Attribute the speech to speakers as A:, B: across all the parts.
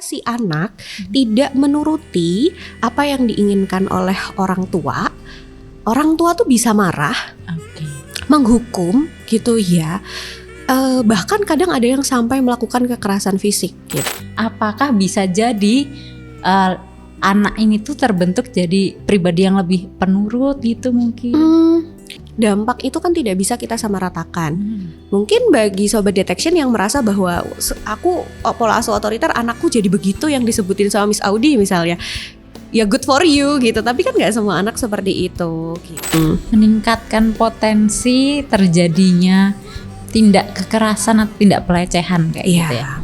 A: si anak tidak menuruti apa yang diinginkan oleh orang tua tuh bisa marah, menghukum gitu ya. Bahkan kadang ada yang sampai melakukan kekerasan fisik gitu.
B: Apakah bisa jadi anak ini tuh terbentuk jadi pribadi yang lebih penurut gitu mungkin?
A: Dampak itu kan tidak bisa kita samaratakan. Mungkin bagi Sobat Detection yang merasa bahwa aku pola asuh otoriter, anakku jadi begitu yang disebutin sama Miss Audi misalnya, ya good for you gitu. Tapi kan gak semua anak seperti itu gitu.
B: Meningkatkan potensi terjadinya tindak kekerasan atau tindak pelecehan kayak gitu ya.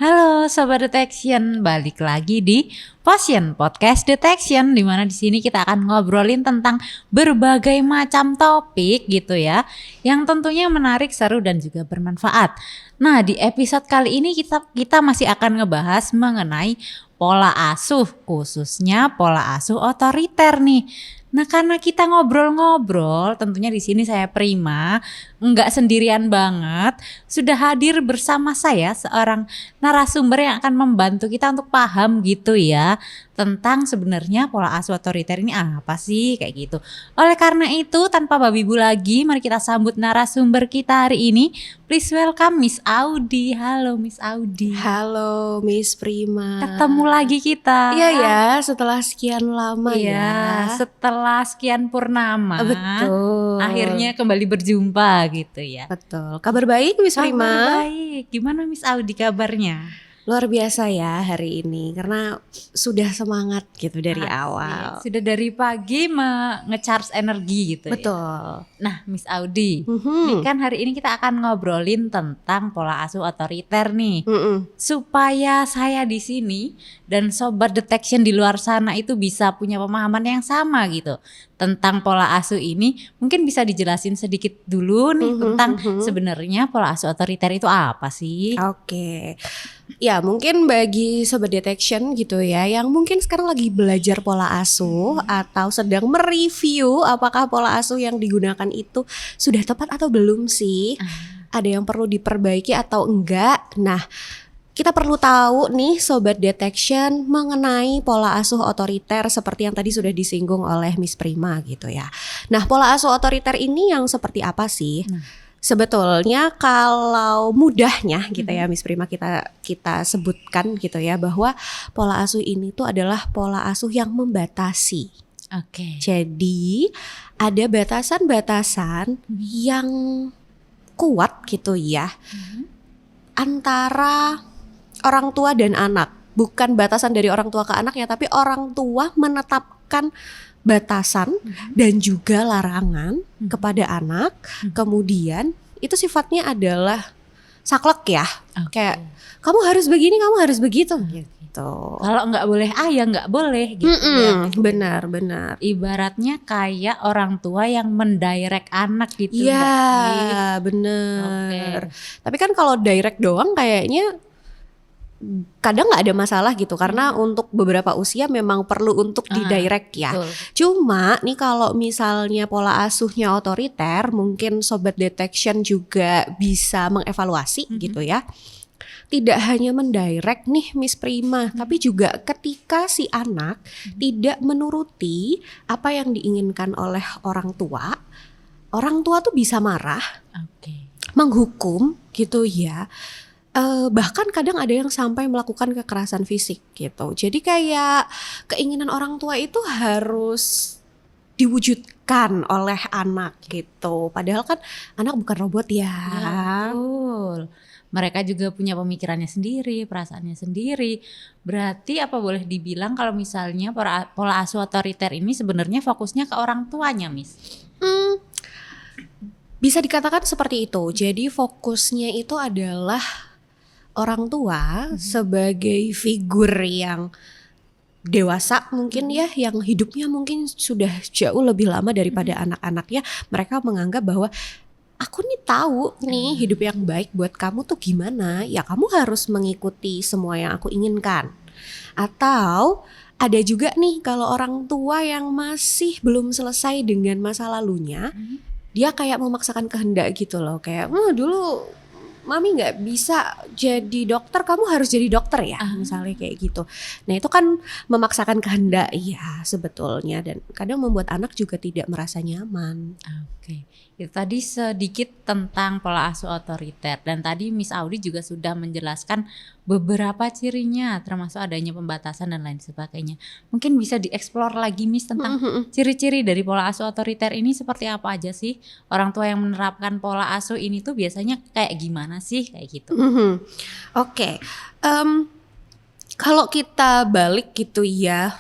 B: Halo Sobat Detection, balik lagi di Passion Podcast Detection, di mana di sini kita akan ngobrolin tentang berbagai macam topik gitu ya, yang tentunya menarik, seru dan juga bermanfaat. Nah, di episode kali ini kita masih akan ngebahas mengenai pola asuh, khususnya pola asuh otoriter nih. Nah, karena kita ngobrol-ngobrol, tentunya di sini saya Prima, enggak sendirian banget, sudah hadir bersama saya seorang narasumber yang akan membantu kita untuk paham gitu ya tentang sebenarnya pola asuh otoriter ini apa sih kayak gitu. Oleh karena itu, tanpa babi bu lagi, mari kita sambut narasumber kita hari ini. Please welcome Miss Audi. Halo Miss Audi.
A: Halo Miss Prima.
B: Ketemu lagi kita.
A: Iya ya, setelah sekian lama ya.
B: Setelah sekian purnama.
A: Betul.
B: Akhirnya kembali berjumpa gitu ya.
A: Betul. Kabar baik Miss Prima?
B: Kabar baik. Gimana Miss Audi kabarnya?
A: Luar biasa ya hari ini karena sudah semangat gitu dari awal.
B: Sudah dari pagi nge-charge energi gitu.
A: Betul.
B: Ya. Nah, Miss Audi, ini kan hari ini kita akan ngobrolin tentang pola asuh otoriter nih. Supaya saya di sini dan Sobat Detection di luar sana itu bisa punya pemahaman yang sama gitu tentang pola asuh ini, mungkin bisa dijelasin sedikit dulu nih tentang sebenarnya pola asuh otoriter itu apa sih?
A: Oke. Ya, mungkin bagi Sobat Detection gitu ya yang mungkin sekarang lagi belajar pola asuh atau sedang mereview apakah pola asuh yang digunakan itu sudah tepat atau belum sih? Ada yang perlu diperbaiki atau enggak? Nah, kita perlu tahu nih Sobat Detection mengenai pola asuh otoriter seperti yang tadi sudah disinggung oleh Miss Prima gitu ya. Nah, pola asuh otoriter ini yang seperti apa sih? Sebetulnya kalau mudahnya gitu ya Miss Prima kita sebutkan gitu ya bahwa pola asuh ini tuh adalah pola asuh yang membatasi.
B: Oke.
A: Jadi ada batasan-batasan yang kuat gitu ya antara orang tua dan anak. Bukan batasan dari orang tua ke anaknya, tapi orang tua menetapkan batasan dan juga larangan kepada anak. Kemudian itu sifatnya adalah saklek ya. Kayak kamu harus begini, kamu harus begitu gitu.
B: Kalau nggak boleh A ya nggak boleh gitu ya.
A: Benar.
B: Ibaratnya kayak orang tua yang mendirect anak gitu.
A: Iya benar. Tapi kan kalau direct doang kayaknya kadang nggak ada masalah gitu karena untuk beberapa usia memang perlu untuk didirect ya.
B: Betul.
A: Cuma nih kalau misalnya pola asuhnya otoriter, mungkin Sobat Detection juga bisa mengevaluasi gitu ya. Tidak hanya mendirect nih Miss Prima, tapi juga ketika si anak tidak menuruti apa yang diinginkan oleh orang tua tuh bisa marah, menghukum gitu ya. Bahkan kadang ada yang sampai melakukan kekerasan fisik gitu. Jadi kayak keinginan orang tua itu harus diwujudkan oleh anak gitu. Padahal kan anak bukan robot ya.
B: Betul. Mereka juga punya pemikirannya sendiri, perasaannya sendiri. Berarti apa boleh dibilang kalau misalnya pola asuh otoriter ini sebenarnya fokusnya ke orang tuanya, Miss?
A: Bisa dikatakan seperti itu. Jadi fokusnya itu adalah orang tua sebagai figur yang dewasa mungkin ya, yang hidupnya mungkin sudah jauh lebih lama daripada anak-anaknya. Mereka menganggap bahwa aku nih tahu nih hidup yang baik buat kamu tuh gimana. Ya kamu harus mengikuti semua yang aku inginkan. Atau ada juga nih kalau orang tua yang masih belum selesai dengan masa lalunya, dia kayak memaksakan kehendak gitu loh, kayak dulu mami nggak bisa jadi dokter, kamu harus jadi dokter ya, misalnya kayak gitu. Nah itu kan memaksakan kehendak ya sebetulnya, dan kadang membuat anak juga tidak merasa nyaman.
B: Oke, itu tadi sedikit tentang pola asuh otoriter, dan tadi Miss Audi juga sudah menjelaskan beberapa cirinya termasuk adanya pembatasan dan lain sebagainya. Mungkin bisa dieksplor lagi Miss tentang ciri-ciri dari pola asuh otoriter ini seperti apa aja sih? Orang tua yang menerapkan pola asuh ini tuh biasanya kayak gimana sih kayak gitu?
A: Oke. Kalau kita balik gitu ya,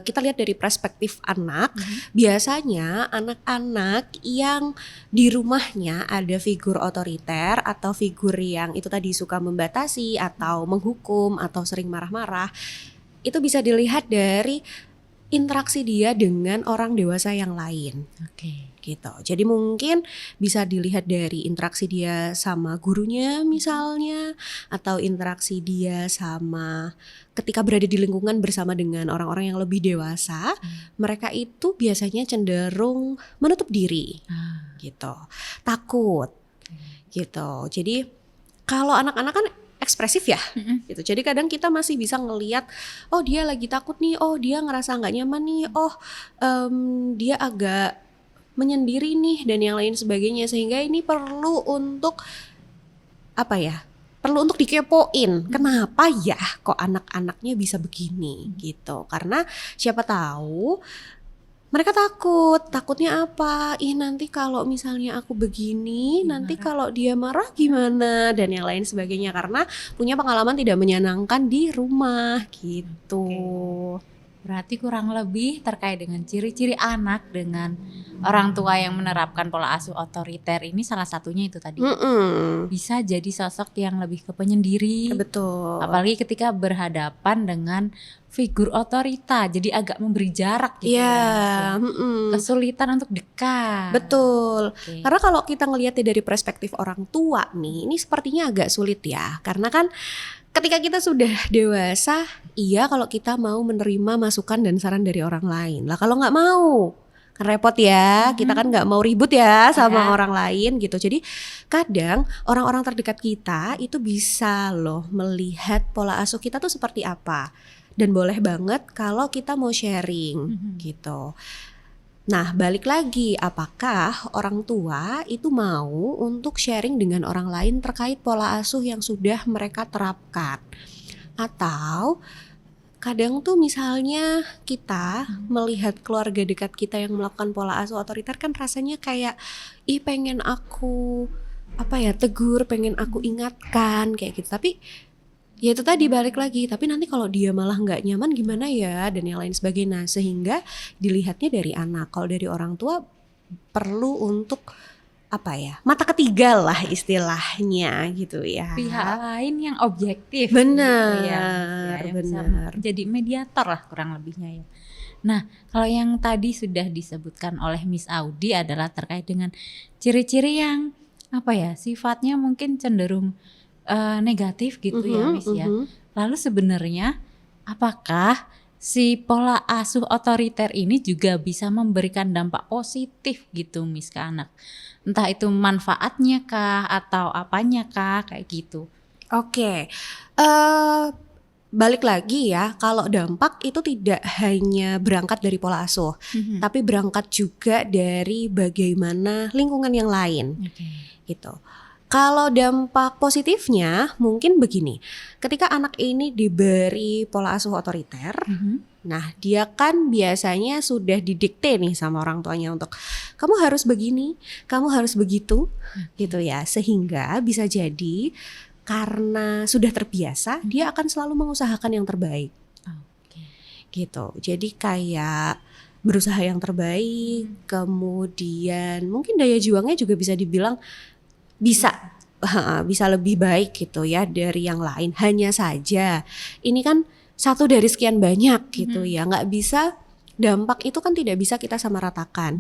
A: kita lihat dari perspektif anak, biasanya anak-anak yang di rumahnya ada figur otoriter atau figur yang itu tadi suka membatasi atau menghukum atau sering marah-marah, itu bisa dilihat dari interaksi dia dengan orang dewasa yang lain.
B: Oke.
A: Gitu. Jadi mungkin bisa dilihat dari interaksi dia sama gurunya misalnya, atau interaksi dia sama ketika berada di lingkungan bersama dengan orang-orang yang lebih dewasa, mereka itu biasanya cenderung menutup diri, gitu, takut, gitu. Jadi kalau anak-anak kan ekspresif ya, gitu. Jadi kadang kita masih bisa ngelihat, oh dia lagi takut nih, oh dia ngerasa nggak nyaman nih, oh dia agak menyendiri nih dan yang lain sebagainya, sehingga ini perlu untuk perlu untuk dikepoin, kenapa ya kok anak-anaknya bisa begini gitu. Karena siapa tahu mereka takutnya apa? Nanti kalau misalnya aku begini, nanti kalau dia marah gimana dan yang lain sebagainya, karena punya pengalaman tidak menyenangkan di rumah gitu.
B: Berarti kurang lebih terkait dengan ciri-ciri anak dengan orang tua yang menerapkan pola asuh otoriter ini salah satunya itu tadi. Bisa jadi sosok yang lebih ke penyendiri.
A: Betul.
B: Apalagi ketika berhadapan dengan figur otorita, jadi agak memberi jarak gitu ya. Kesulitan untuk dekat.
A: Betul. Karena kalau kita ngelihatnya dari perspektif orang tua nih, ini sepertinya agak sulit ya. Karena kan ketika kita sudah dewasa, iya kalau kita mau menerima masukan dan saran dari orang lain. Lah kalau nggak mau, kan repot ya. Kita kan nggak mau ribut ya sama orang lain gitu. Jadi kadang orang-orang terdekat kita itu bisa loh melihat pola asuh kita tuh seperti apa. Dan boleh banget kalau kita mau sharing gitu. Nah balik lagi, apakah orang tua itu mau untuk sharing dengan orang lain terkait pola asuh yang sudah mereka terapkan? Atau kadang tuh misalnya kita melihat keluarga dekat kita yang melakukan pola asuh otoriter, kan rasanya kayak pengen aku tegur, pengen aku ingatkan kayak gitu. Tapi ya itu tadi balik lagi, tapi nanti kalau dia malah nggak nyaman gimana ya dan yang lain sebagainya. Sehingga dilihatnya dari anak. Kalau dari orang tua perlu untuk mata ketiga lah istilahnya gitu ya.
B: Pihak lain yang objektif.
A: Benar,
B: gitu ya, yang
A: benar.
B: bisa jadi mediator lah kurang lebihnya ya. Nah kalau yang tadi sudah disebutkan oleh Miss Audi adalah terkait dengan ciri-ciri yang sifatnya mungkin cenderung negatif gitu ya Miss ya. Lalu sebenarnya apakah si pola asuh otoriter ini juga bisa memberikan dampak positif gitu Miss ke anak? Entah itu manfaatnya kah atau apanya kah kayak gitu.
A: Oke. Balik lagi ya, kalau dampak itu tidak hanya berangkat dari pola asuh, tapi berangkat juga dari bagaimana lingkungan yang lain. Gitu. Kalau dampak positifnya mungkin begini, ketika anak ini diberi pola asuh otoriter, nah dia kan biasanya sudah didikte nih sama orang tuanya untuk kamu harus begini, kamu harus begitu, gitu ya. Sehingga bisa jadi karena sudah terbiasa, dia akan selalu mengusahakan yang terbaik, gitu. Jadi kayak berusaha yang terbaik, kemudian mungkin daya juangnya juga bisa dibilang bisa lebih baik gitu ya dari yang lain. Hanya saja ini kan satu dari sekian banyak gitu ya, nggak bisa, dampak itu kan tidak bisa kita samaratakan.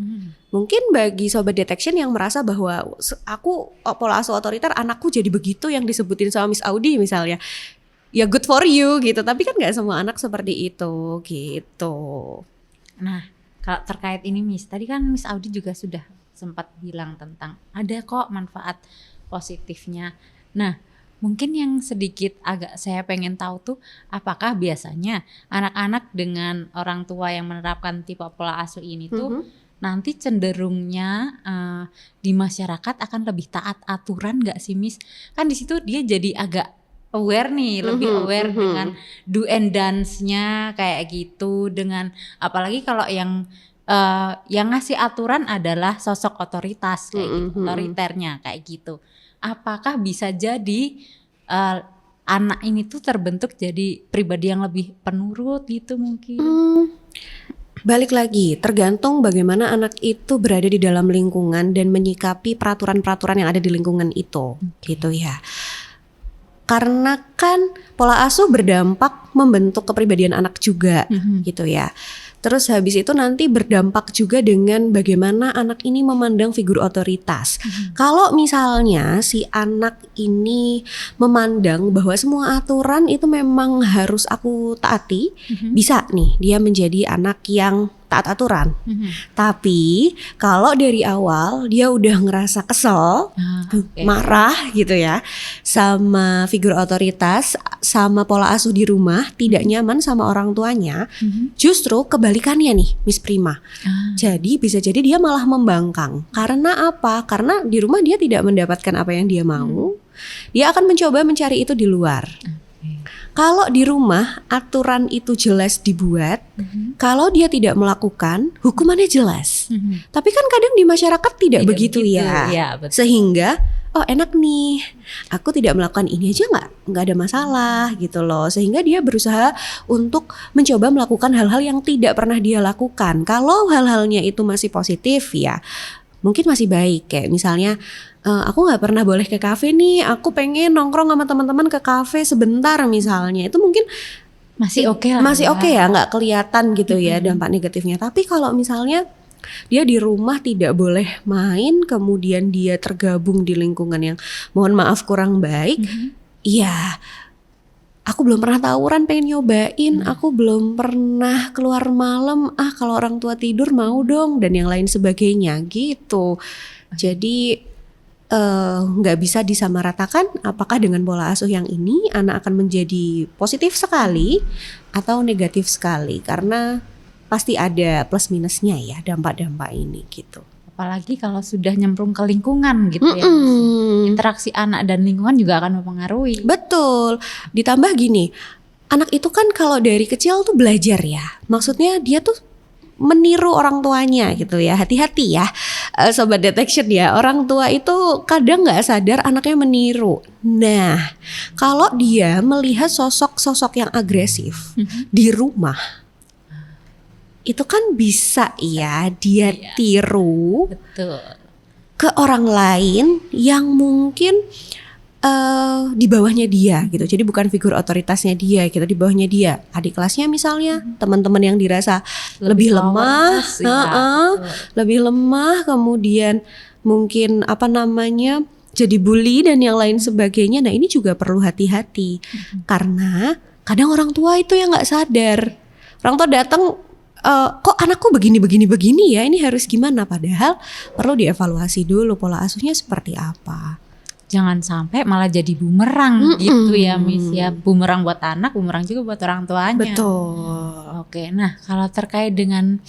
A: Mungkin bagi Sobat Detection yang merasa bahwa aku pola asuh otoriter anakku jadi begitu yang disebutin sama Miss Audi misalnya, ya good for you gitu. Tapi kan nggak semua anak seperti itu gitu.
B: Nah, kalau terkait ini Miss, tadi kan Miss Audi juga sudah sempat bilang tentang ada kok manfaat positifnya. Nah, mungkin yang sedikit agak saya pengen tahu tuh, apakah biasanya anak-anak dengan orang tua yang menerapkan tipe pola asuh ini tuh nanti cenderungnya di masyarakat akan lebih taat aturan nggak sih Miss? Kan di situ dia jadi agak aware nih, lebih aware dengan do and dance-nya kayak gitu, dengan apalagi kalau yang ngasih aturan adalah sosok otoritas kayak gitu, otoriternya kayak gitu. Apakah bisa jadi anak ini tuh terbentuk jadi pribadi yang lebih penurut gitu mungkin?
A: Balik lagi, tergantung bagaimana anak itu berada di dalam lingkungan dan menyikapi peraturan-peraturan yang ada di lingkungan itu, gitu ya. Karena kan pola asuh berdampak membentuk kepribadian anak juga, gitu ya. Terus habis itu nanti berdampak juga dengan bagaimana anak ini memandang figur otoritas. Kalau misalnya si anak ini memandang bahwa semua aturan itu memang harus aku taati, bisa nih dia menjadi anak yang taat aturan. Tapi kalau dari awal dia udah ngerasa kesel, marah gitu ya, sama figur otoritas, sama pola asuh di rumah, tidak nyaman sama orang tuanya, justru kebalikannya nih Miss Prima. Jadi bisa jadi dia malah membangkang. Karena apa? Karena di rumah dia tidak mendapatkan apa yang dia mau. Dia akan mencoba mencari itu di luar. Kalau di rumah aturan itu jelas dibuat, kalau dia tidak melakukan, hukumannya jelas. Tapi kan kadang di masyarakat tidak begitu ya.
B: Betul.
A: Sehingga oh enak nih, aku tidak melakukan ini aja nggak ada masalah gitu loh. Sehingga dia berusaha untuk mencoba melakukan hal-hal yang tidak pernah dia lakukan. Kalau hal-halnya itu masih positif ya mungkin masih baik. Kayak misalnya aku nggak pernah boleh ke kafe nih, aku pengen nongkrong sama teman-teman ke kafe sebentar misalnya, itu mungkin
B: masih oke lah,
A: masih oke ya, nggak kelihatan gitu ya dampak negatifnya. Tapi kalau misalnya dia di rumah tidak boleh main, kemudian dia tergabung di lingkungan yang mohon maaf kurang baik, iya. Aku belum pernah tawuran pengen nyobain, aku belum pernah keluar malam, kalau orang tua tidur mau dong, dan yang lain sebagainya gitu. Jadi nggak bisa disamaratakan apakah dengan pola asuh yang ini anak akan menjadi positif sekali atau negatif sekali, karena pasti ada plus minusnya ya dampak-dampak ini gitu.
B: Apalagi kalau sudah nyemplung ke lingkungan gitu ya. Interaksi anak dan lingkungan juga akan mempengaruhi.
A: Betul. Ditambah gini, anak itu kan kalau dari kecil tuh belajar ya. Maksudnya dia tuh meniru orang tuanya gitu ya. Hati-hati ya Sobat Detection ya. Orang tua itu kadang gak sadar anaknya meniru. Nah, kalau dia melihat sosok-sosok yang agresif di rumah, itu kan bisa ya dia tiru ke orang lain yang mungkin di bawahnya dia gitu. Jadi bukan figur otoritasnya dia gitu, di bawahnya dia. Adik kelasnya misalnya, teman-teman yang dirasa lebih lemah, lebih lemah, kemudian mungkin jadi bully dan yang lain sebagainya. Nah ini juga perlu hati-hati karena kadang orang tua itu yang nggak sadar. Orang tua datang, kok anakku begini ya, ini harus gimana, padahal perlu dievaluasi dulu pola asuhnya seperti apa.
B: Jangan sampai malah jadi bumerang gitu ya Miss ya, bumerang buat anak, bumerang juga buat orang tuanya.
A: Betul.
B: Oke, nah kalau terkait dengan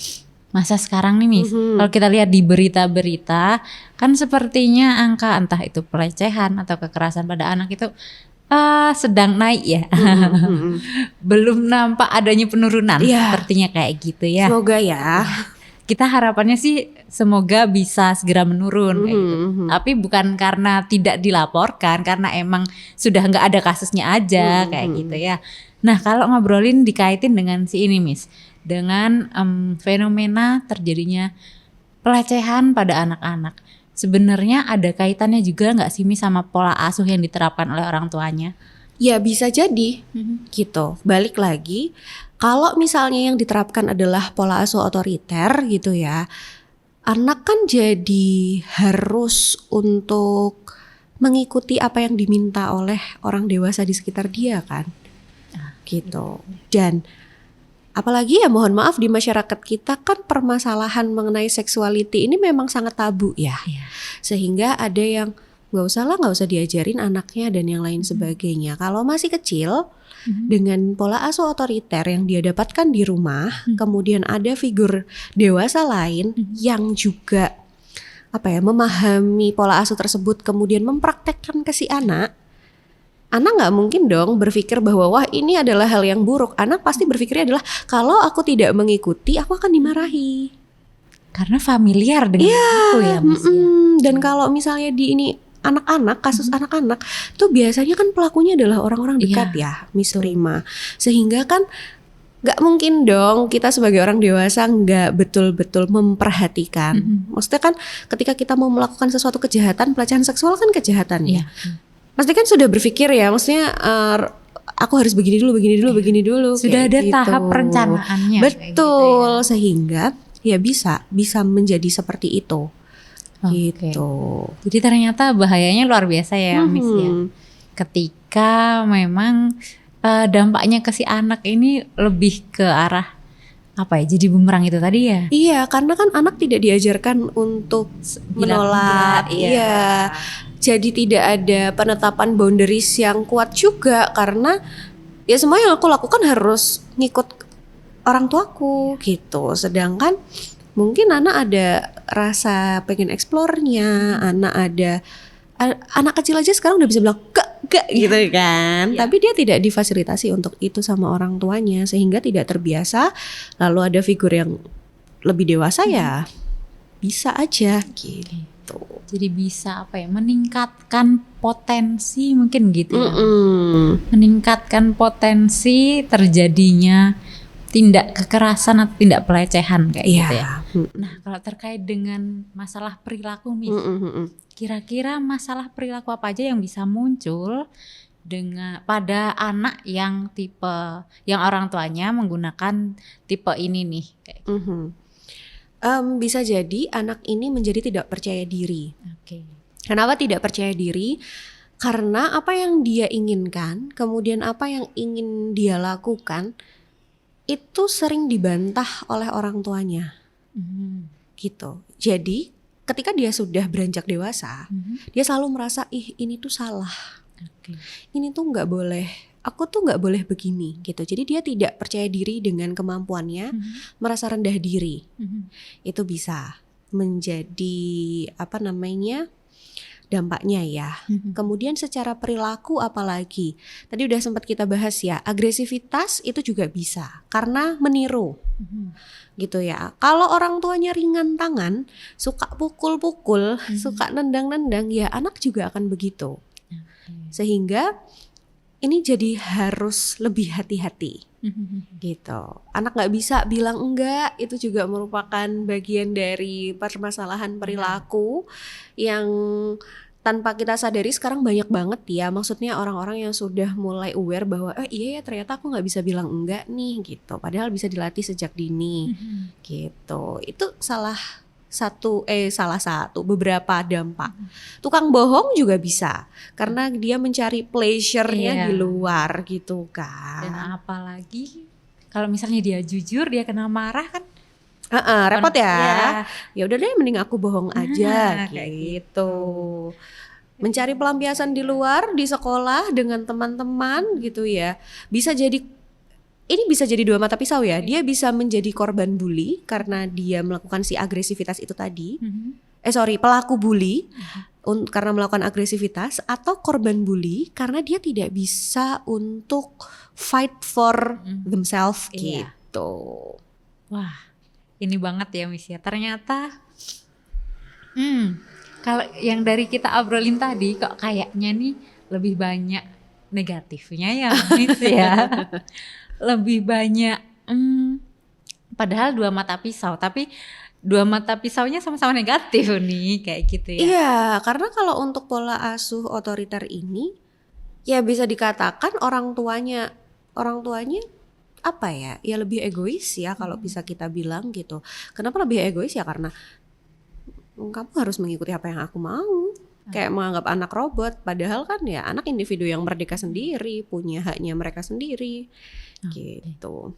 B: masa sekarang nih Miss, kalau kita lihat di berita-berita kan sepertinya angka entah itu pelecehan atau kekerasan pada anak itu sedang naik ya. Belum nampak adanya penurunan, sepertinya kayak gitu ya.
A: Semoga ya.
B: Kita harapannya sih semoga bisa segera menurun kayak gitu. Tapi bukan karena tidak dilaporkan, karena emang sudah nggak ada kasusnya aja kayak gitu ya. Nah kalau ngobrolin dikaitin dengan si ini Miss, dengan fenomena terjadinya pelecehan pada anak-anak, sebenarnya ada kaitannya juga nggak sih Miss sama pola asuh yang diterapkan oleh orang tuanya?
A: Ya bisa jadi gitu. Balik lagi, kalau misalnya yang diterapkan adalah pola asuh otoriter gitu ya, anak kan jadi harus untuk mengikuti apa yang diminta oleh orang dewasa di sekitar dia kan. gitu. Dan apalagi ya mohon maaf di masyarakat kita kan permasalahan mengenai sexuality ini memang sangat tabu ya.
B: Iya.
A: Sehingga ada yang nggak usah diajarin anaknya dan yang lain sebagainya. Kalau masih kecil dengan pola asuh otoriter yang dia dapatkan di rumah, kemudian ada figur dewasa lain yang juga memahami pola asuh tersebut, kemudian mempraktekkan ke si anak nggak mungkin dong berpikir bahwa wah ini adalah hal yang buruk. Anak pasti berpikirnya adalah kalau aku tidak mengikuti aku akan dimarahi.
B: Karena familiar dengan itu ya Miss ya.
A: Dan kalau misalnya di ini anak-anak, kasus anak-anak tuh biasanya kan pelakunya adalah orang-orang dekat ya Miss Prima. Sehingga kan gak mungkin dong kita sebagai orang dewasa gak betul-betul memperhatikan. Maksudnya kan ketika kita mau melakukan sesuatu kejahatan, pelecehan seksual kan kejahatan ya. Pasti kan sudah berpikir ya, maksudnya aku harus begini dulu.
B: Sudah ada tahap perencanaannya.
A: Betul, gitu ya. Sehingga ya bisa menjadi seperti itu. Gitu.
B: Jadi ternyata bahayanya luar biasa ya Miss ya. Ketika memang dampaknya ke si anak ini lebih ke arah jadi bumerang itu tadi ya.
A: Iya, karena kan anak tidak diajarkan untuk menolak. Iya. Jadi tidak ada penetapan boundaries yang kuat juga karena ya semua yang aku lakukan harus ngikut orang tuaku gitu. Sedangkan mungkin anak ada rasa pengen eksplornya, anak kecil aja sekarang udah bisa bilang gak gitu kan. Tapi dia tidak difasilitasi untuk itu sama orang tuanya sehingga tidak terbiasa. Lalu ada figur yang lebih dewasa ya bisa aja gitu.
B: Jadi bisa meningkatkan potensi mungkin gitu ya. Meningkatkan potensi terjadinya tindak kekerasan atau tindak pelecehan kayak gitu ya. Nah, kalau terkait dengan masalah perilaku Miss, kira-kira masalah perilaku apa aja yang bisa muncul pada anak yang yang orang tuanya menggunakan tipe ini nih kayak gitu.
A: Bisa jadi anak ini menjadi tidak percaya diri. Kenapa tidak percaya diri? Karena apa yang dia inginkan, kemudian apa yang ingin dia lakukan itu sering dibantah oleh orang tuanya, gitu. Jadi ketika dia sudah beranjak dewasa, dia selalu merasa ini tuh salah, ini tuh nggak boleh, aku tuh nggak boleh begini, gitu. Jadi dia tidak percaya diri dengan kemampuannya, merasa rendah diri. Itu bisa menjadi dampaknya ya. Kemudian secara perilaku apalagi tadi udah sempat kita bahas ya, agresivitas itu juga bisa karena meniru gitu ya. Kalau orang tuanya ringan tangan, suka pukul-pukul, suka nendang-nendang, ya anak juga akan begitu. Sehingga ini jadi harus lebih hati-hati gitu. Anak nggak bisa bilang enggak, itu juga merupakan bagian dari permasalahan perilaku yang tanpa kita sadari sekarang banyak banget ya. Maksudnya orang-orang yang sudah mulai aware bahwa iya ya ternyata aku nggak bisa bilang enggak nih gitu. Padahal bisa dilatih sejak dini gitu. Itu salah satu beberapa dampak. Tukang bohong juga bisa karena dia mencari pleasure-nya di luar gitu kan.
B: Dan apalagi kalau misalnya dia jujur, dia kena marah kan
A: repot ya. Ya udah deh mending aku bohong aja gitu. Mencari pelampiasan di luar, di sekolah dengan teman-teman gitu ya. Ini bisa jadi dua mata pisau ya. Dia bisa menjadi korban bully karena dia melakukan si agresivitas itu tadi. Pelaku bully karena melakukan agresivitas, atau korban bully karena dia tidak bisa untuk fight for themselves gitu.
B: Wah, ini banget ya Miss ya. Ternyata kalau yang dari kita obrolin tadi kok kayaknya nih lebih banyak negatifnya ya Miss ya. Lebih banyak padahal dua mata pisau, tapi dua mata pisaunya sama-sama negatif nih kayak gitu ya.
A: Iya, karena kalau untuk pola asuh otoriter ini ya bisa dikatakan orang tuanya ya lebih egois ya kalau bisa kita bilang gitu. Kenapa lebih egois ya? Karena kamu harus mengikuti apa yang aku mau Kayak menganggap anak robot, padahal kan ya anak individu yang merdeka sendiri, punya haknya mereka sendiri, gitu.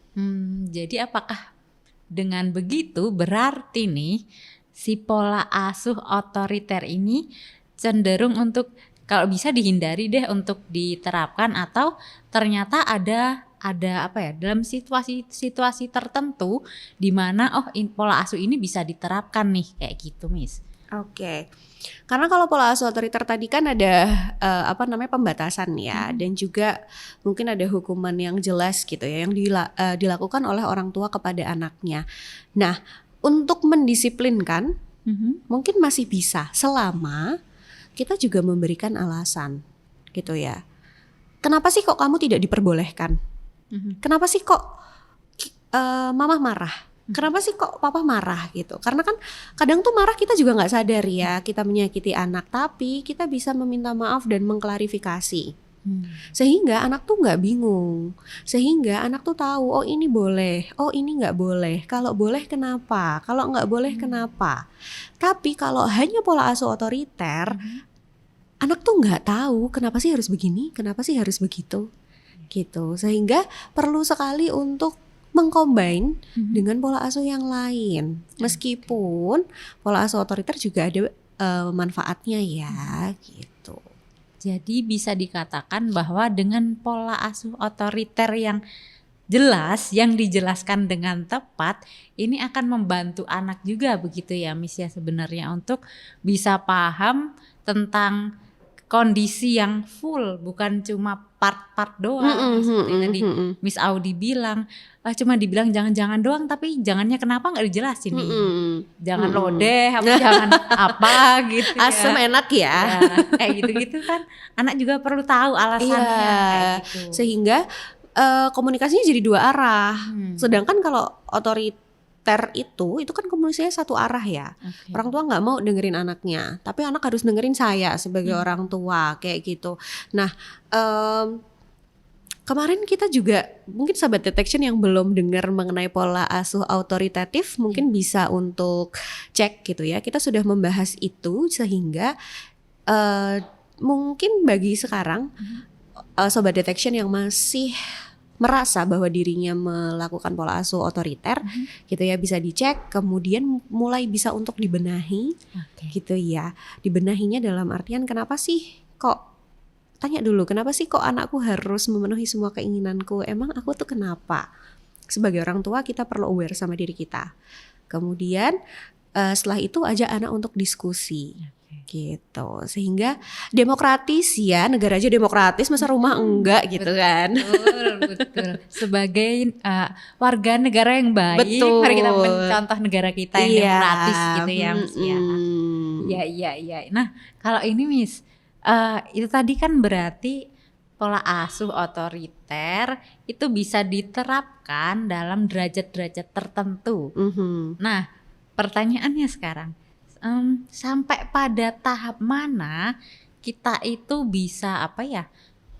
B: Jadi apakah dengan begitu berarti nih si pola asuh otoriter ini cenderung untuk kalau bisa dihindari deh untuk diterapkan, atau ternyata ada apa ya, dalam situasi tertentu di mana pola asuh ini bisa diterapkan nih kayak gitu, Miss.
A: Oke. Karena kalau pola asuh otoriter tadi kan ada pembatasan ya, dan juga mungkin ada hukuman yang jelas gitu ya yang dilakukan oleh orang tua kepada anaknya. Nah, untuk mendisiplinkan mungkin masih bisa selama kita juga memberikan alasan gitu ya. Kenapa sih kok kamu tidak diperbolehkan? Kenapa sih kok mama marah? Kenapa sih kok papa marah gitu? Karena kan kadang tuh marah kita juga nggak sadar ya, kita menyakiti anak, tapi kita bisa meminta maaf dan mengklarifikasi. Sehingga anak tuh nggak bingung, sehingga anak tuh tahu, oh ini boleh, oh ini nggak boleh, kalau boleh kenapa, kalau nggak boleh kenapa. Tapi kalau hanya pola asuh otoriter, anak tuh nggak tahu kenapa sih harus begini, kenapa sih harus begitu, gitu. Sehingga perlu sekali untuk mengcombine dengan pola asuh yang lain. Meskipun pola asuh otoriter juga ada manfaatnya ya, gitu.
B: Jadi bisa dikatakan bahwa dengan pola asuh otoriter yang jelas, yang dijelaskan dengan tepat, ini akan membantu anak juga begitu ya, Miss ya, sebenarnya untuk bisa paham tentang kondisi yang full, bukan cuma part-part doang. Seperti tadi Miss Audi bilang, cuma dibilang jangan-jangan doang, tapi jangannya kenapa nggak dijelasin nih. Jangan lodeh, apa jangan apa gitu ya.
A: Asem enak ya.
B: Kayak gitu-gitu kan, anak juga perlu tahu alasannya kayak gitu.
A: Sehingga komunikasinya jadi dua arah. Sedangkan kalau otoriter itu kan komunikasinya satu arah ya. Orang tua nggak mau dengerin anaknya, tapi anak harus dengerin saya sebagai orang tua kayak gitu. Nah, kemarin kita juga mungkin Sobat Detection yang belum dengar mengenai pola asuh otoritatif mungkin bisa untuk cek gitu ya. Kita sudah membahas itu sehingga mungkin bagi sekarang Sobat Detection yang masih merasa bahwa dirinya melakukan pola asuh otoriter gitu ya, bisa dicek, kemudian mulai bisa untuk dibenahi gitu ya. Dibenahinya dalam artian kenapa sih kok, tanya dulu kenapa sih kok anakku harus memenuhi semua keinginanku, emang aku tuh kenapa? Sebagai orang tua kita perlu aware sama diri kita. Kemudian setelah itu ajak anak untuk diskusi gitu, sehingga demokratis ya, negara aja demokratis masa rumah enggak gitu kan.
B: Betul. Sebagai warga negara yang baik, mari kita mencontoh negara kita yang demokratis gitu ya, Miss ya. Iya. Nah, kalau ini Miss, itu tadi kan berarti pola asuh otoriter itu bisa diterapkan dalam derajat-derajat tertentu. Nah, pertanyaannya sekarang, sampai pada tahap mana kita itu bisa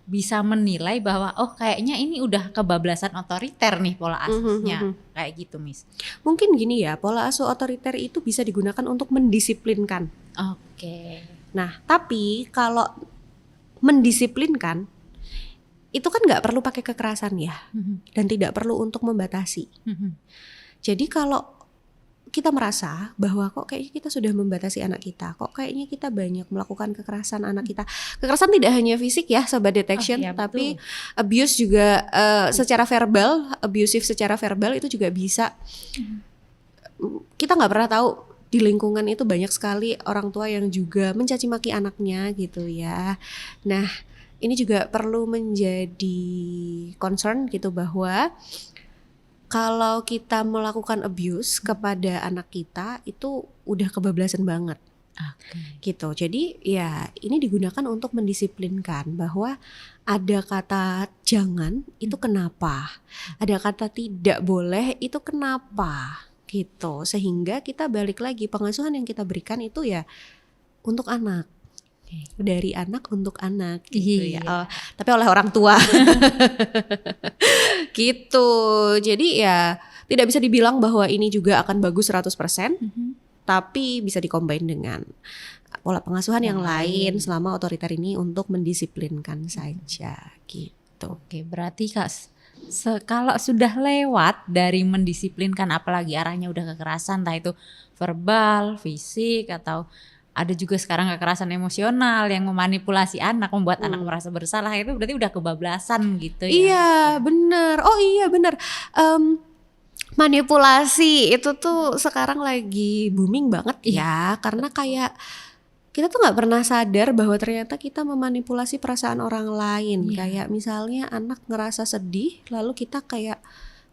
B: bisa menilai bahwa kayaknya ini udah kebablasan otoriter nih pola asuhnya, kayak gitu Miss.
A: Mungkin gini ya, pola asuh otoriter itu bisa digunakan untuk mendisiplinkan. Nah, tapi kalau mendisiplinkan itu kan nggak perlu pakai kekerasan ya, dan tidak perlu untuk membatasi. Jadi kalau kita merasa bahwa kok kayaknya kita sudah membatasi anak kita, kok kayaknya kita banyak melakukan kekerasan anak kita. Kekerasan tidak hanya fisik ya Sobat Detection, tapi abuse juga secara verbal, abusive secara verbal itu juga bisa. Kita nggak pernah tahu di lingkungan itu banyak sekali orang tua yang juga mencaci maki anaknya gitu ya. Nah, ini juga perlu menjadi concern gitu bahwa kalau kita melakukan abuse kepada anak kita itu udah kebablasan banget. Gitu. Jadi ya ini digunakan untuk mendisiplinkan bahwa ada kata jangan itu kenapa, ada kata tidak boleh itu kenapa gitu. Sehingga kita balik lagi, pengasuhan yang kita berikan itu ya untuk anak. Dari anak untuk anak gitu ya. Tapi oleh orang tua. Gitu. Jadi ya tidak bisa dibilang bahwa ini juga akan bagus 100%. tapi bisa dicombine dengan pola pengasuhan yang lain selama otoriter ini untuk mendisiplinkan saja gitu.
B: Oke, berarti Kak kalau sudah lewat dari mendisiplinkan, apalagi arahnya udah kekerasan, entah itu verbal, fisik, atau ada juga sekarang kekerasan emosional yang memanipulasi anak, membuat anak merasa bersalah, itu berarti udah kebablasan gitu ya.
A: Iya bener, oh iya bener. Manipulasi itu tuh sekarang lagi booming banget ya, karena kayak kita tuh nggak pernah sadar bahwa ternyata kita memanipulasi perasaan orang lain. Kayak misalnya anak ngerasa sedih, lalu kita kayak,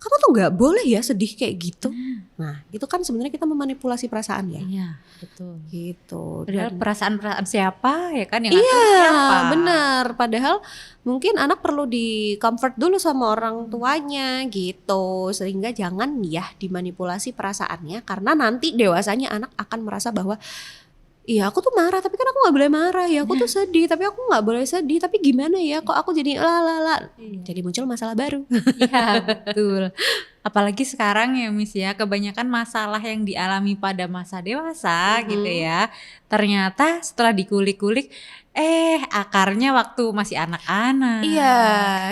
A: kamu tuh nggak boleh ya sedih kayak gitu. Nah itu kan sebenarnya kita memanipulasi perasaan ya.
B: Iya betul.
A: Gitu.
B: Padahal perasaan siapa ya kan yang
A: Iya
B: ngatur siapa.
A: benar. Padahal mungkin anak perlu di comfort dulu sama orang tuanya gitu, sehingga jangan ya dimanipulasi perasaannya, karena nanti dewasanya anak akan merasa bahwa iya aku tuh marah tapi kan aku gak boleh marah ya, aku tuh sedih tapi aku gak boleh sedih, tapi gimana ya kok aku jadi jadi muncul masalah baru.
B: Iya betul. Apalagi sekarang ya Miss ya, kebanyakan masalah yang dialami pada masa dewasa gitu ya, ternyata setelah dikulik-kulik akarnya waktu masih anak-anak.
A: Iya,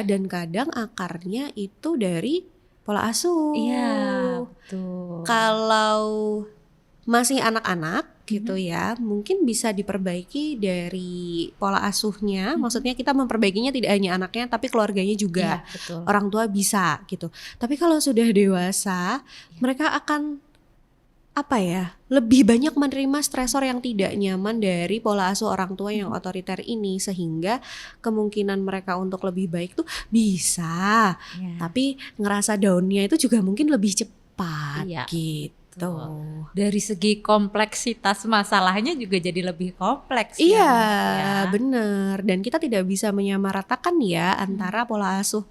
A: dan kadang akarnya itu dari pola asuh.
B: Iya betul.
A: Kalau masih anak-anak gitu ya, mungkin bisa diperbaiki dari pola asuhnya. Maksudnya kita memperbaikinya tidak hanya anaknya tapi keluarganya juga.
B: Iya, betul.
A: Orang tua bisa gitu. Tapi kalau sudah dewasa, mereka akan lebih banyak menerima stresor yang tidak nyaman dari pola asuh orang tua yang otoriter ini, sehingga kemungkinan mereka untuk lebih baik tuh bisa. Tapi ngerasa downnya itu juga mungkin lebih cepat gitu.
B: Dari segi kompleksitas masalahnya juga jadi lebih kompleks.
A: Iya benar. Dan kita tidak bisa menyamaratakan ya antara pola asuh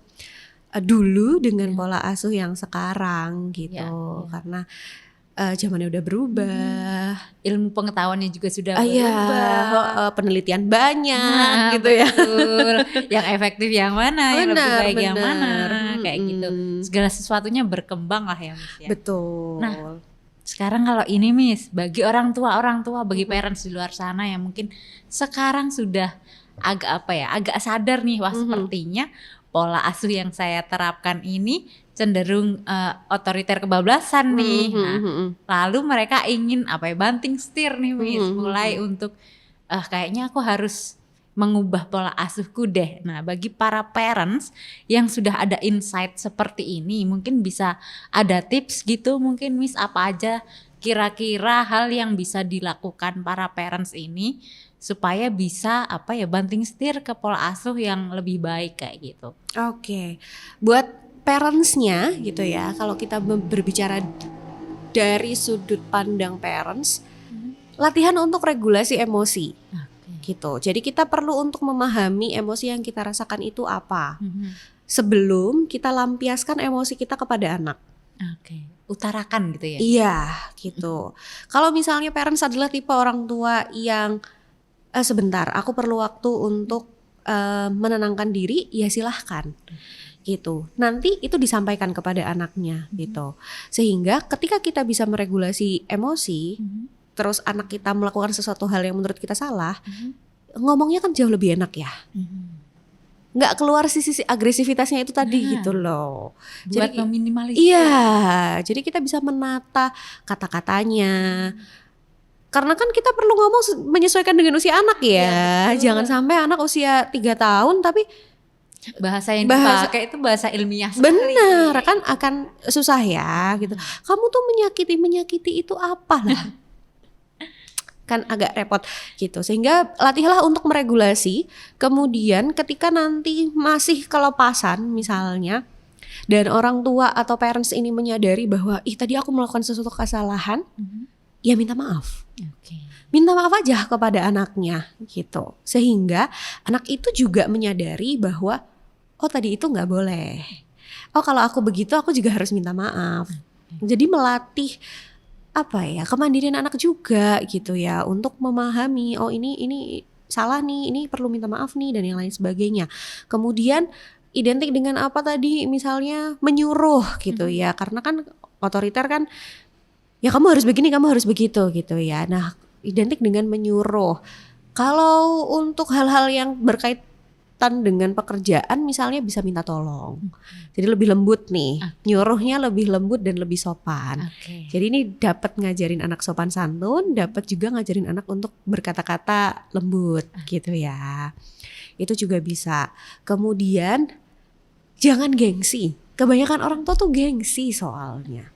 A: dulu dengan pola asuh yang sekarang gitu. Karena zamannya udah berubah,
B: ilmu pengetahuannya juga sudah berubah,
A: penelitian banyak gitu ya.
B: Betul. Yang efektif yang mana, yang lebih baik yang mana, kayak gitu. Segala sesuatunya berkembang lah ya Miss ya.
A: Betul.
B: Nah sekarang kalau ini Miss, bagi orang tua, bagi parents di luar sana yang mungkin sekarang sudah agak sadar nih, wah sepertinya pola asuh yang saya terapkan ini cenderung otoriter kebablasan nih. Lalu mereka ingin banting setir nih Miss, mulai untuk kayaknya aku harus mengubah pola asuhku deh. Nah bagi para parents yang sudah ada insight seperti ini, mungkin bisa ada tips gitu mungkin Miss, apa aja kira-kira hal yang bisa dilakukan para parents ini supaya bisa banting setir ke pola asuh yang lebih baik kayak gitu.
A: Oke. Buat parentsnya gitu ya, kalau kita berbicara dari sudut pandang parents, latihan untuk regulasi emosi. Gitu. Jadi kita perlu untuk memahami emosi yang kita rasakan itu apa sebelum kita lampiaskan emosi kita kepada anak.
B: Utarakan gitu ya.
A: Iya gitu. Kalau misalnya parents adalah tipe orang tua yang sebentar aku perlu waktu untuk menenangkan diri, ya silahkan gitu. Nanti itu disampaikan kepada anaknya gitu. Sehingga ketika kita bisa meregulasi emosi, terus anak kita melakukan sesuatu hal yang menurut kita salah, ngomongnya kan jauh lebih enak ya. Nggak keluar sisi agresivitasnya itu tadi gitu loh.
B: Buat
A: jadi
B: meminimalisir.
A: Iya, jadi kita bisa menata kata-katanya. Karena kan kita perlu ngomong menyesuaikan dengan usia anak ya. Jangan sampai anak usia 3 tahun tapi
B: bahasa yang dipakai itu bahasa ilmiah sekali.
A: Bener, kan akan susah ya gitu. Kamu tuh menyakiti itu apa lah? Kan agak repot gitu. Sehingga latihlah untuk meregulasi. Kemudian ketika nanti masih kelepasan misalnya, dan orang tua atau parents ini menyadari bahwa tadi aku melakukan sesuatu kesalahan, ya minta maaf. Minta maaf aja kepada anaknya gitu. Sehingga anak itu juga menyadari bahwa tadi itu gak boleh. Kalau aku begitu aku juga harus minta maaf. Jadi melatih kemandirian anak juga gitu ya, untuk memahami ini salah nih, ini perlu minta maaf nih, dan yang lain sebagainya. Kemudian identik dengan apa tadi, misalnya menyuruh gitu ya, karena kan otoriter kan ya kamu harus begini, kamu harus begitu gitu ya. Nah, identik dengan menyuruh. Kalau untuk hal-hal yang berkaitan dengan pekerjaan misalnya bisa minta tolong. Jadi lebih lembut nih, nyuruhnya lebih lembut dan lebih sopan. Jadi ini dapat ngajarin anak sopan santun, dapat juga ngajarin anak untuk berkata-kata lembut gitu ya. Itu juga bisa. Kemudian jangan gengsi. Kebanyakan orang tua tuh gengsi soalnya.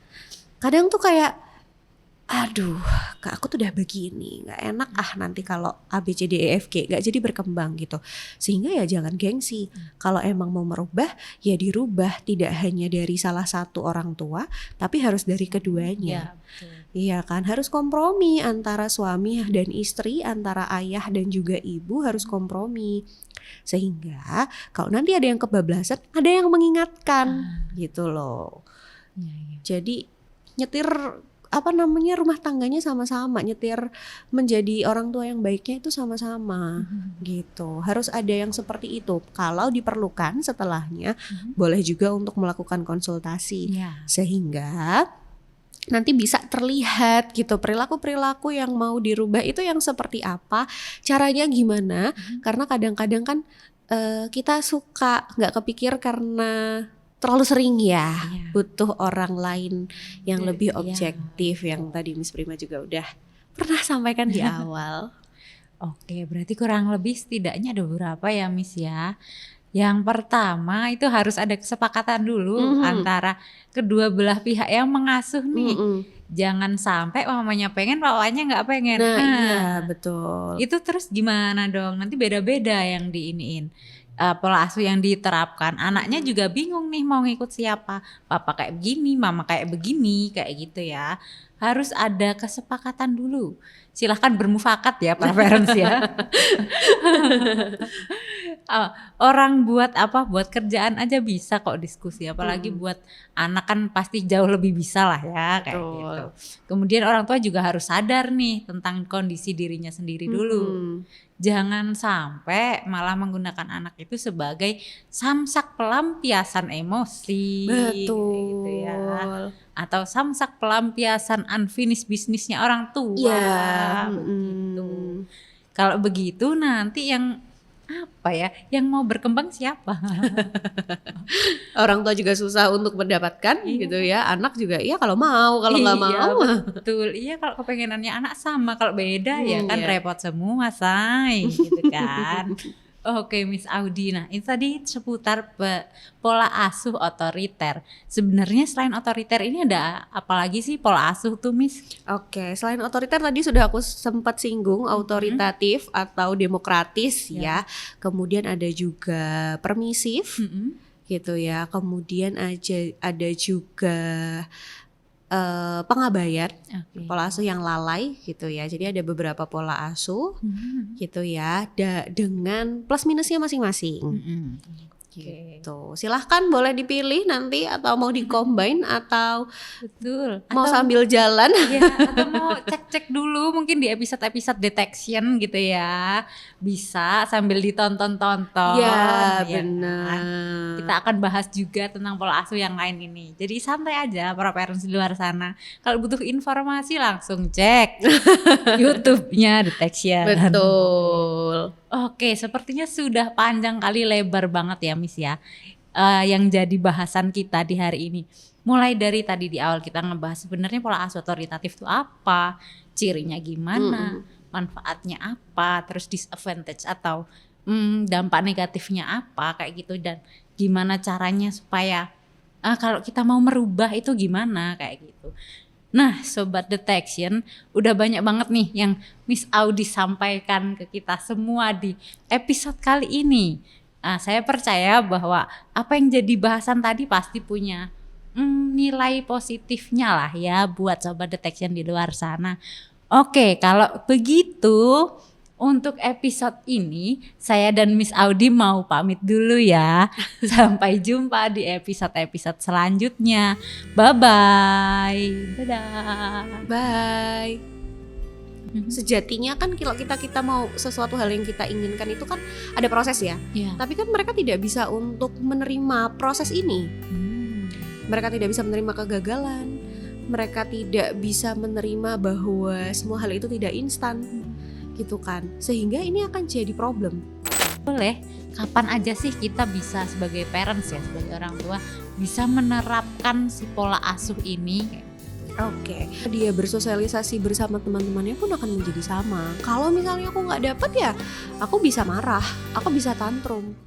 A: Kadang tuh kayak, aduh, kak aku tuh udah begini, nggak enak nanti kalau A B C D E F G nggak jadi berkembang gitu. Sehingga ya jangan gengsi. Kalau emang mau merubah, ya dirubah. Tidak hanya dari salah satu orang tua, tapi harus dari keduanya. Iya kan, harus kompromi antara suami dan istri, antara ayah dan juga ibu harus kompromi. Sehingga kalau nanti ada yang kebablasan, ada yang mengingatkan gitu loh. Jadi nyetir rumah tangganya sama-sama, nyetir menjadi orang tua yang baiknya itu sama-sama gitu. Harus ada yang seperti itu. Kalau diperlukan setelahnya boleh juga untuk melakukan konsultasi sehingga nanti bisa terlihat gitu perilaku-perilaku yang mau dirubah itu yang seperti apa, caranya gimana. Karena kadang-kadang kan kita suka nggak kepikir karena terlalu sering ya, butuh orang lain yang lebih objektif yang tadi Miss Prima juga udah pernah sampaikan di awal.
B: Oke, berarti kurang lebih setidaknya ada beberapa ya Miss ya. Yang pertama itu harus ada kesepakatan dulu antara kedua belah pihak yang mengasuh nih. Jangan sampai mamanya pengen, papanya nggak pengen.
A: Nah iya betul.
B: Itu terus gimana dong? Nanti beda-beda yang diiniin. Pola asuh yang diterapkan, anaknya juga bingung nih mau ngikut siapa, papa kayak begini, mama kayak begini, kayak gitu ya. Harus ada kesepakatan dulu. Silahkan bermufakat ya para parents ya. Orang buat kerjaan aja bisa kok diskusi, apalagi buat anak kan pasti jauh lebih bisa lah ya kayak gitu. Kemudian orang tua juga harus sadar nih tentang kondisi dirinya sendiri dulu. Jangan sampai malah menggunakan anak itu sebagai samsak pelampiasan emosi.
A: Betul.
B: Gitu ya. Atau samsak pelampiasan unfinished bisnisnya orang tua. Begitu. Kalau begitu nanti yang yang mau berkembang siapa?
A: Orang tua juga susah untuk mendapatkan gitu ya. Anak juga kalau mau, kalau nggak mau.
B: Betul. Iya, kalau kepengenannya anak sama, kalau beda ya kan repot semua say gitu kan. Oke Miss Audi, nah itu tadi seputar pola asuh otoriter. Sebenarnya selain otoriter ini ada apa lagi sih pola asuh tuh Miss? Oke,
A: selain otoriter tadi sudah aku sempat singgung, autoritatif atau demokratis ya. Kemudian ada juga permisif gitu ya. Kemudian ada juga pengabaian, pola asuh yang lalai gitu ya. Jadi ada beberapa pola asuh gitu ya, dengan plus minusnya masing-masing. Gitu. Silahkan boleh dipilih nanti atau mau di-combine atau mau sambil jalan.
B: Atau mau cek-cek dulu mungkin di episode-episode detection gitu ya. Bisa sambil ditonton-tonton.
A: Ya benar.
B: Kan? Kita akan bahas juga tentang pola asuh yang lain ini. Jadi santai aja para parents di luar sana. Kalau butuh informasi langsung cek YouTube-nya detection.
A: Betul.
B: Oke, sepertinya sudah panjang kali lebar banget ya Miss ya, yang jadi bahasan kita di hari ini. Mulai dari tadi di awal kita ngebahas sebenarnya pola asuh otoritatif itu apa, cirinya gimana, manfaatnya apa, terus disadvantage atau dampak negatifnya apa kayak gitu, dan gimana caranya supaya kalau kita mau merubah itu gimana kayak gitu. Nah Sobat Detection, udah banyak banget nih yang Miss Audi sampaikan ke kita semua di episode kali ini. Saya percaya bahwa apa yang jadi bahasan tadi pasti punya nilai positifnya lah ya buat Sobat Detection di luar sana. Oke, kalau begitu untuk episode ini saya dan Miss Audi mau pamit dulu ya. Sampai jumpa di episode-episode selanjutnya. Bye-bye. Dadah.
A: Bye. Sejatinya kan kalau kita mau sesuatu hal yang kita inginkan itu kan ada proses ya. Tapi kan mereka tidak bisa untuk menerima proses ini. Mereka tidak bisa menerima kegagalan. mereka tidak bisa menerima bahwa semua hal itu tidak instan gitu kan, sehingga ini akan jadi problem.
B: Boleh, kapan aja sih kita bisa sebagai parents ya, sebagai orang tua bisa menerapkan si pola asuh ini?
A: Oke, dia bersosialisasi bersama teman-temannya pun akan menjadi sama. Kalau misalnya aku nggak dapet ya, aku bisa marah, aku bisa tantrum.